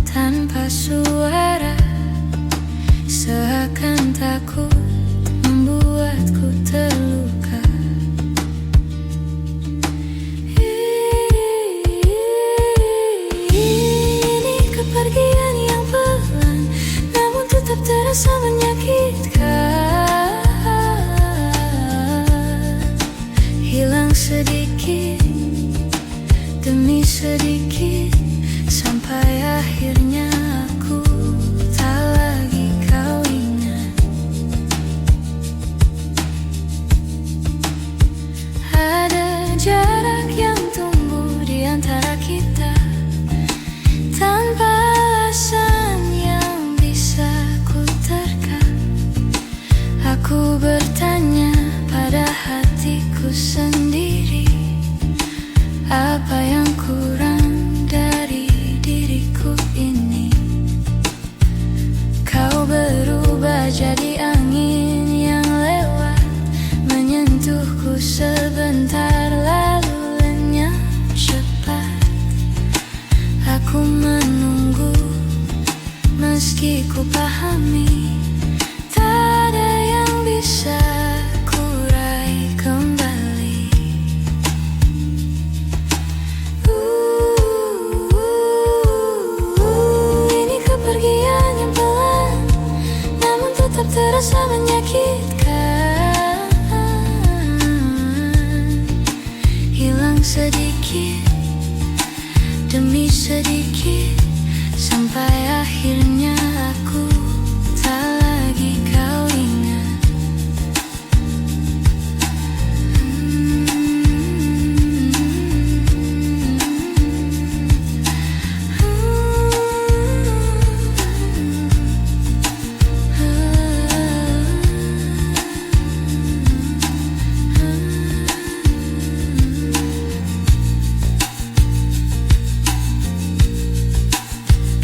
tanpa suara, seakan takut membuatku terluka. Ini kepergian yang pelan, namun tetap terasa menyakitkan. Hilang sedikit demi sedikit, sampai akhirnya aku tak lagi kau ingat. Ada jarak yang tumbuh di antara kita, tanpa alasan yang bisa ku terka. Aku bertanya pada hatiku sendiri, apa yang kurang dari diriku ini? Kau berubah jadi angin yang lewat, menyentuhku sebentar lalu lenyap cepat. Aku menunggu meski ku pahami tak ada yang bisa ku raih kembali. Ini kepergian yang pelan, namun tetap terasa menyakitkan. Hilang sedikit demi sedikit, sampai akhirnya aku tak lagi kau ingat.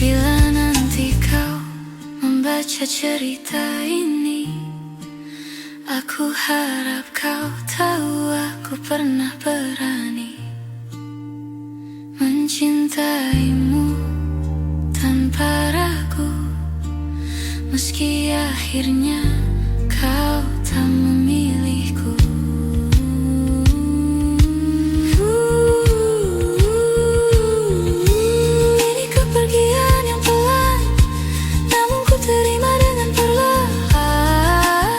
Bila nanti kau membaca cerita ini, aku harap kau tahu aku pernah berani mencintaimu tanpa ragu, meski akhirnya kau tak memilihku. Ini kepergian yang pelan, namun ku terima dengan perlahan.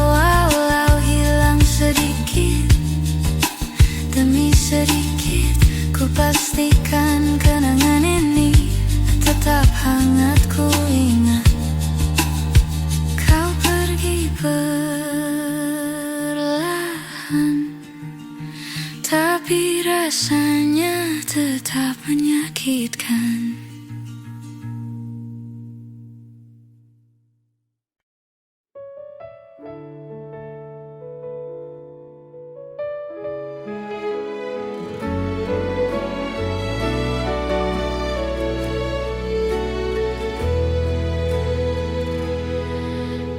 Walau hilang sedikit demi sedikit, ku pastikan kenangan ini tetap hangat ku ingat. Kau pergi perlahan, tapi rasanya tetap menyakitkan.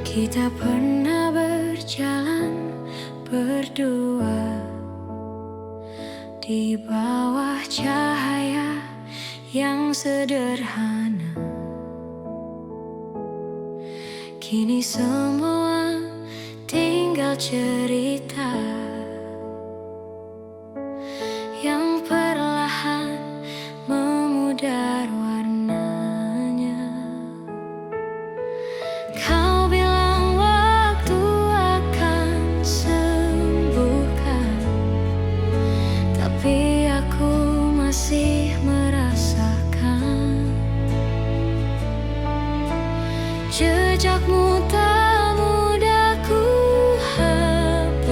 Kita pernah berjalan berdua di bawah cahaya yang sederhana. Kini semua tinggal cerita yang perlahan memudar warnanya. Kau bilang waktu akan sembuhkan, tapi aku masih merasakan jejakmu tak mudah ku hapus.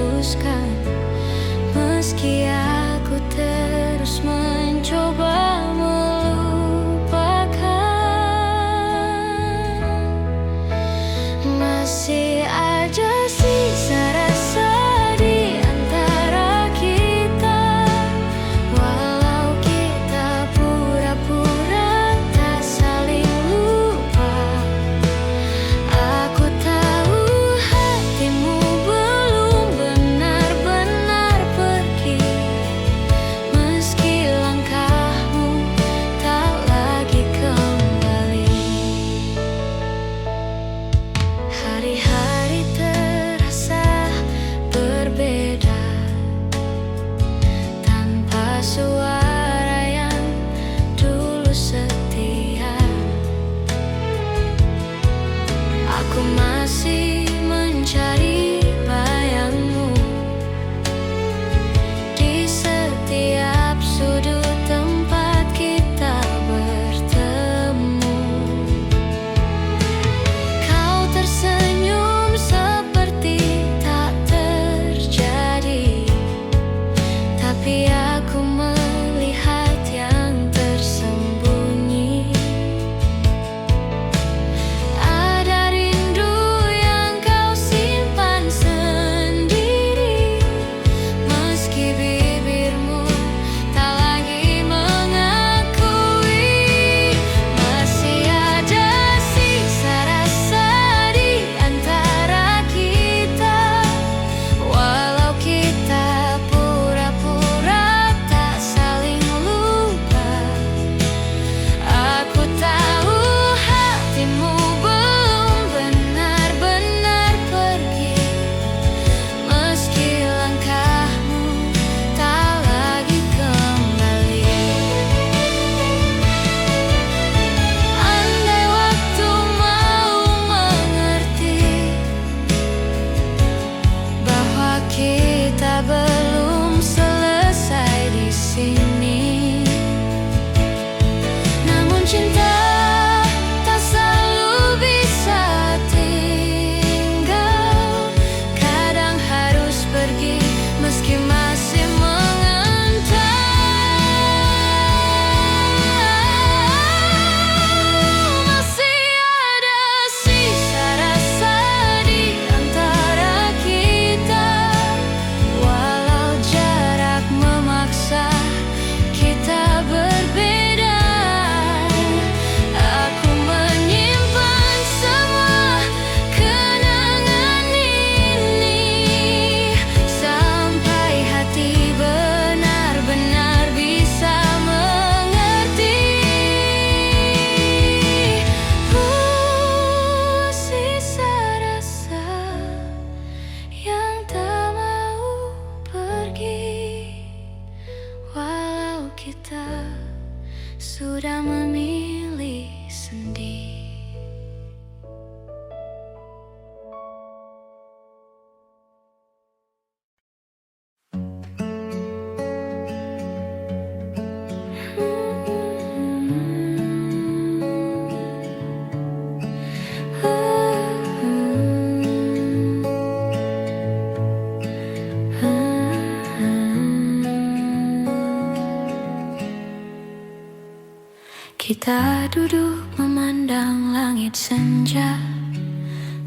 Kita duduk memandang langit senja,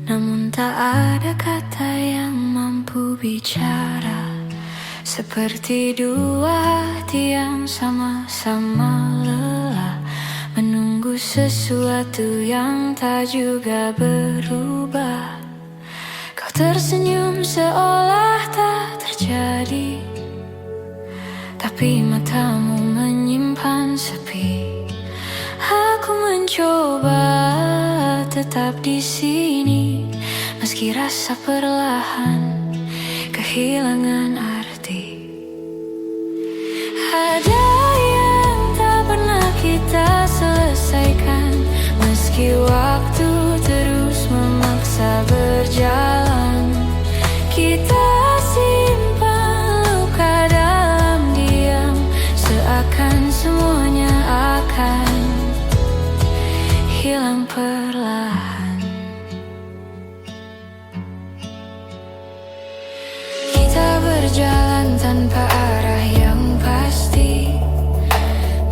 namun tak ada kata yang mampu bicara. Seperti dua hati yang sama-sama lelah, menunggu sesuatu yang tak juga berubah. Kau tersenyum seolah tak terjadi, tapi matamu menyimpan sepi. Aku mencoba tetap di sini, meski rasa perlahan kehilangan arti. Ada yang tak pernah kita selesaikan, meski waktu terus memaksa berjalan. Kita simpan luka dalam diam, seakan semuanya akan hilang perlahan. Kita berjalan tanpa arah yang pasti,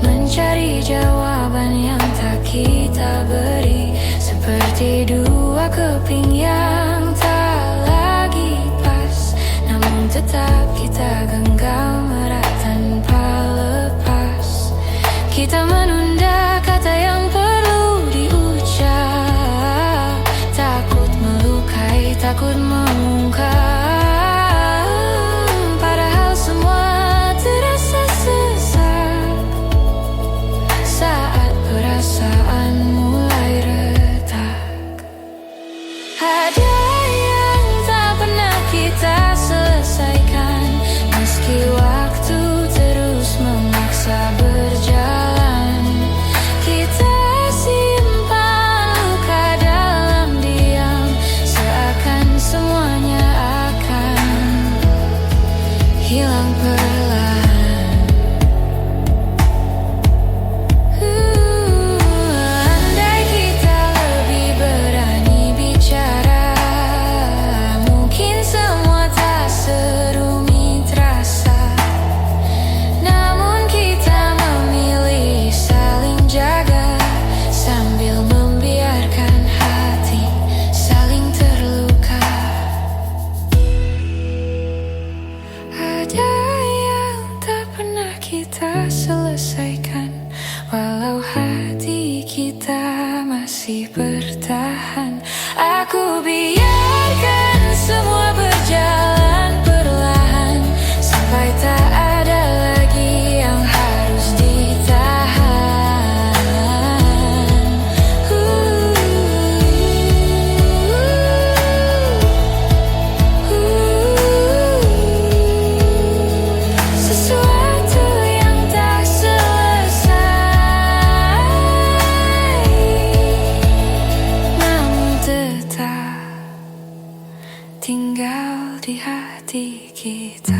mencari jawaban yang tak kita beri. Seperti dua keping yang tak lagi pas, namun tetap kita genggam erat tanpa lepas. Kita menunda kata yang perlu diucap, takut melukai, takut mengungkap. Padahal semua terasa sesak saat perasaan mulai retak. Ada yang tak pernah kita selesaikan, meski waktu terus memaksa berjalan. Kita simpan luka dalam diam, seakan semuanya akan hilang perlahan. Andai kita lebih berani bicara, mungkin semua tak serumit rasa. Namun kita memilih saling jaga, sambil membiarkan hati saling terluka. Ada yang tak pernah kita selesaikan, walau hati kita masih bertahan. Aku biarkan semua berjalan perlahan, sampai tak ada lagi yang harus ditahan. Sesuatu yang tak selesai, namun tetap tinggal di hati kita.